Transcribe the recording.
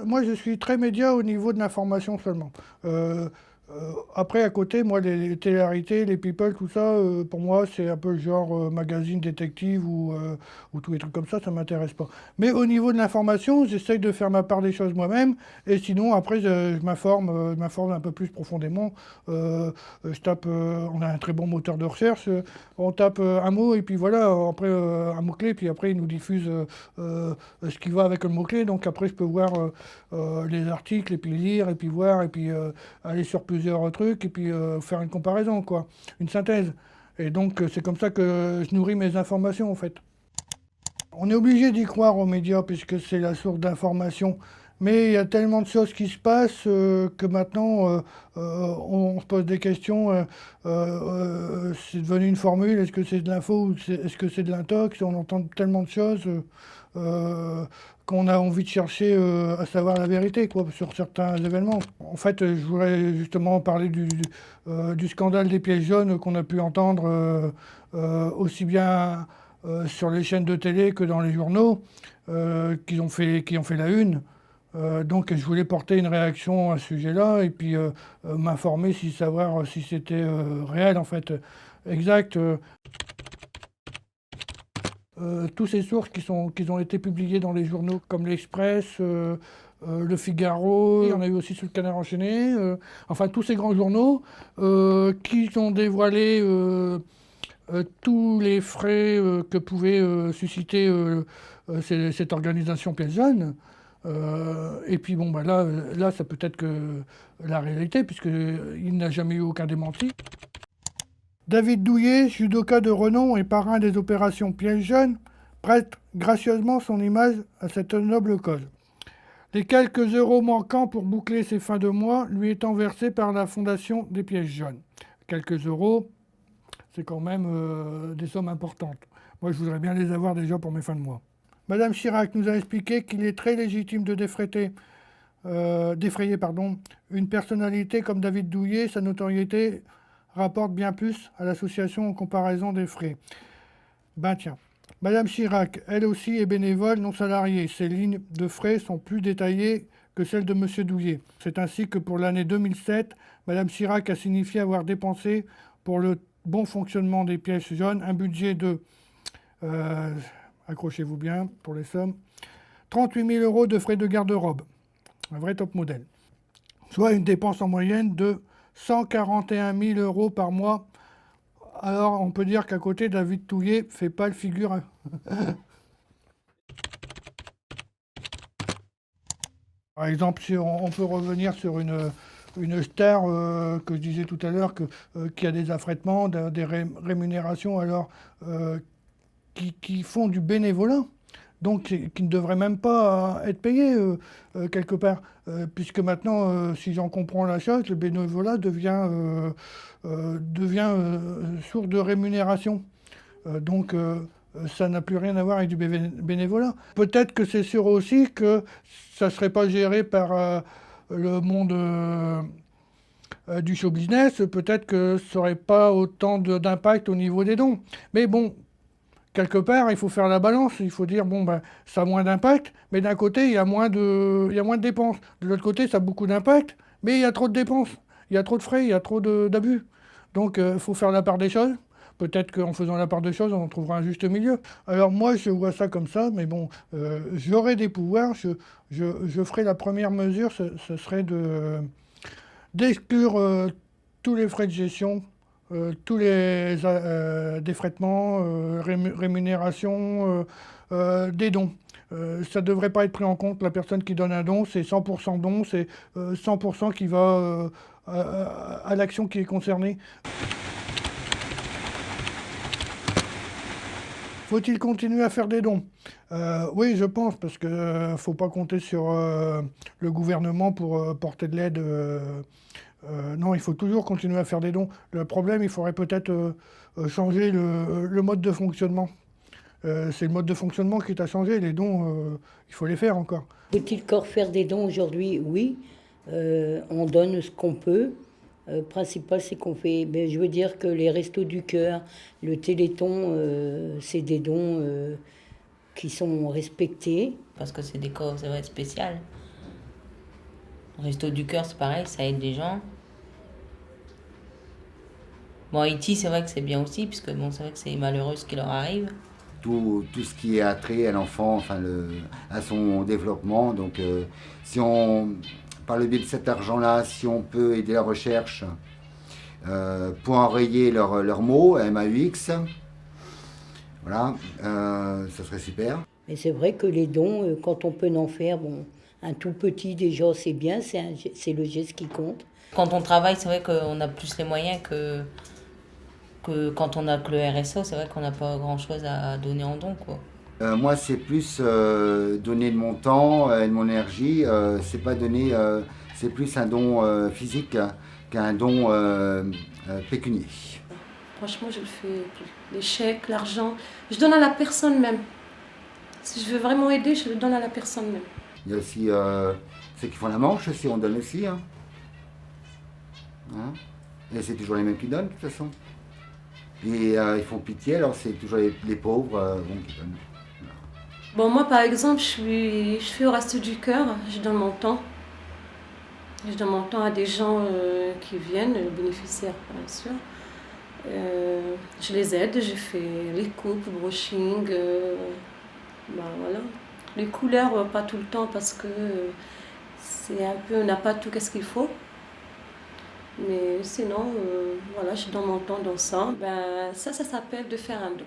Moi, je suis très média au niveau de l'information seulement. Après, à côté, moi, les télé-réalités, les people, tout ça, pour moi, c'est un peu le genre magazine détective ou tous les trucs comme ça m'intéresse pas. Mais au niveau de l'information, j'essaye de faire ma part des choses moi-même, et sinon, après, je m'informe un peu plus profondément. Je tape, on a un très bon moteur de recherche, on tape un mot, et puis voilà, après, un mot-clé, puis après, il nous diffuse ce qui va avec le mot-clé, donc après, je peux voir les articles, et puis lire, et puis voir, et puis aller sur plusieurs trucs, et puis faire une comparaison, quoi, une synthèse. Et donc, c'est comme ça que je nourris mes informations, en fait. On est obligé d'y croire aux médias, puisque c'est la source d'information. Mais il y a tellement de choses qui se passent que maintenant, on se pose des questions. C'est devenu une formule, est-ce que c'est de l'info ou est-ce que c'est de l'intox? On entend tellement de choses euh, qu'on a envie de chercher à savoir la vérité, quoi, sur certains événements. En fait, je voudrais justement parler du scandale des pièces jaunes qu'on a pu entendre aussi bien sur les chaînes de télé que dans les journaux qui ont fait la une. Donc je voulais porter une réaction à ce sujet-là et puis m'informer, si savoir si c'était réel en fait, exact. Tous ces sources qui ont été publiées dans les journaux comme l'Express, Le Figaro, il y en a eu aussi sur le Canard enchaîné, enfin tous ces grands journaux qui ont dévoilé tous les frais que pouvait susciter cette organisation paysanne. Et puis bon, bah là, ça peut être que la réalité, puisqu'il n'a jamais eu aucun démenti. David Douillet, judoka de renom et parrain des opérations Piège Jeune, prête gracieusement son image à cette noble cause. Les quelques euros manquants pour boucler ses fins de mois lui étant versés par la Fondation des Pièges Jaunes. Quelques euros, c'est quand même des sommes importantes. Moi, je voudrais bien les avoir déjà pour mes fins de mois. Madame Chirac nous a expliqué qu'il est très légitime de d'effrayer une personnalité comme David Douillet. Sa notoriété rapporte bien plus à l'association en comparaison des frais. Ben tiens. Madame Chirac, elle aussi, est bénévole non salariée. Ses lignes de frais sont plus détaillées que celles de Monsieur Douillet. C'est ainsi que pour l'année 2007, Madame Chirac a signifié avoir dépensé pour le bon fonctionnement des pièces jaunes un budget de, euh, accrochez-vous bien pour les sommes, 38 000 euros de frais de garde-robe. Un vrai top modèle. Soit une dépense en moyenne de 141 000 euros par mois. Alors on peut dire qu'à côté, David Douillet fait pas le figure. Par exemple, si on peut revenir sur une star que je disais tout à l'heure, qui a des affrètements, des rémunérations, alors qui font du bénévolat, donc qui ne devraient même pas être payés quelque part, puisque maintenant, si j'en comprends la chose, le bénévolat devient source de rémunération. Donc ça n'a plus rien à voir avec du bénévolat. Peut-être que c'est sûr aussi que ça ne serait pas géré par le monde du show business, peut-être que ça n'aurait pas autant d'impact au niveau des dons. Mais bon, quelque part, il faut faire la balance, il faut dire, bon, ben, ça a moins d'impact, mais d'un côté, il y a moins de dépenses. De l'autre côté, ça a beaucoup d'impact, mais il y a trop de dépenses, il y a trop de frais, il y a trop d'abus. Donc, il faut faire la part des choses. Peut-être qu'en faisant la part des choses, on trouvera un juste milieu. Alors moi, je vois ça comme ça, mais bon, j'aurai des pouvoirs, je ferai la première mesure, ce serait d'exclure tous les frais de gestion, tous les défraitements, rémunérations, des dons. Ça ne devrait pas être pris en compte. La personne qui donne un don, c'est 100% don, c'est 100% qui va à l'action qui est concernée. Faut-il continuer à faire des dons? Oui, je pense, parce qu'il ne faut pas compter sur le gouvernement pour porter de l'aide. Non, il faut toujours continuer à faire des dons. Le problème, il faudrait peut-être changer le mode de fonctionnement. C'est le mode de fonctionnement qui est à changer. Les dons, il faut les faire encore. Faut-il encore faire des dons aujourd'hui? Oui. On donne ce qu'on peut. Principal, c'est qu'on fait. Ben, je veux dire que les Restos du Cœur, le Téléthon, c'est des dons qui sont respectés. Parce que c'est des causes ouais, spéciales. Resto du cœur, c'est pareil, ça aide les gens. Bon, Haïti, c'est vrai que c'est bien aussi, puisque bon, c'est vrai que c'est malheureux ce qui leur arrive. Tout ce qui est attrait à l'enfant, enfin à son développement. Donc si on, par le biais de cet argent-là, si on peut aider la recherche pour enrayer leurs mots, MAUX, voilà, ça serait super. Mais c'est vrai que les dons, quand on peut en faire, bon, un tout petit déjà, c'est bien, c'est le geste qui compte. Quand on travaille, c'est vrai qu'on a plus les moyens que quand on a que le RSA, c'est vrai qu'on n'a pas grand-chose à donner en don, quoi. Moi, c'est plus donner de mon temps et de mon énergie. C'est pas donner, c'est plus un don physique qu'un don pécunier. Franchement, je le fais. Les chèques, l'argent, je donne à la personne même. Si je veux vraiment aider, je le donne à la personne même. Il y a aussi ceux qui font la manche aussi, on donne aussi. Hein. Et c'est toujours les mêmes qui donnent de toute façon. Et ils font pitié, alors c'est toujours les pauvres qui donnent. Bon, moi par exemple, je fais au Resto du Cœur, je donne mon temps. Je donne mon temps à des gens qui viennent, les bénéficiaires bien sûr. Je les aide, je fais les coupes, brushing, voilà. Les couleurs, pas tout le temps parce que c'est un peu, on n'a pas tout qu'est-ce qu'il faut. Mais sinon, voilà, je donne mon temps dans ça. Ça s'appelle de faire un don.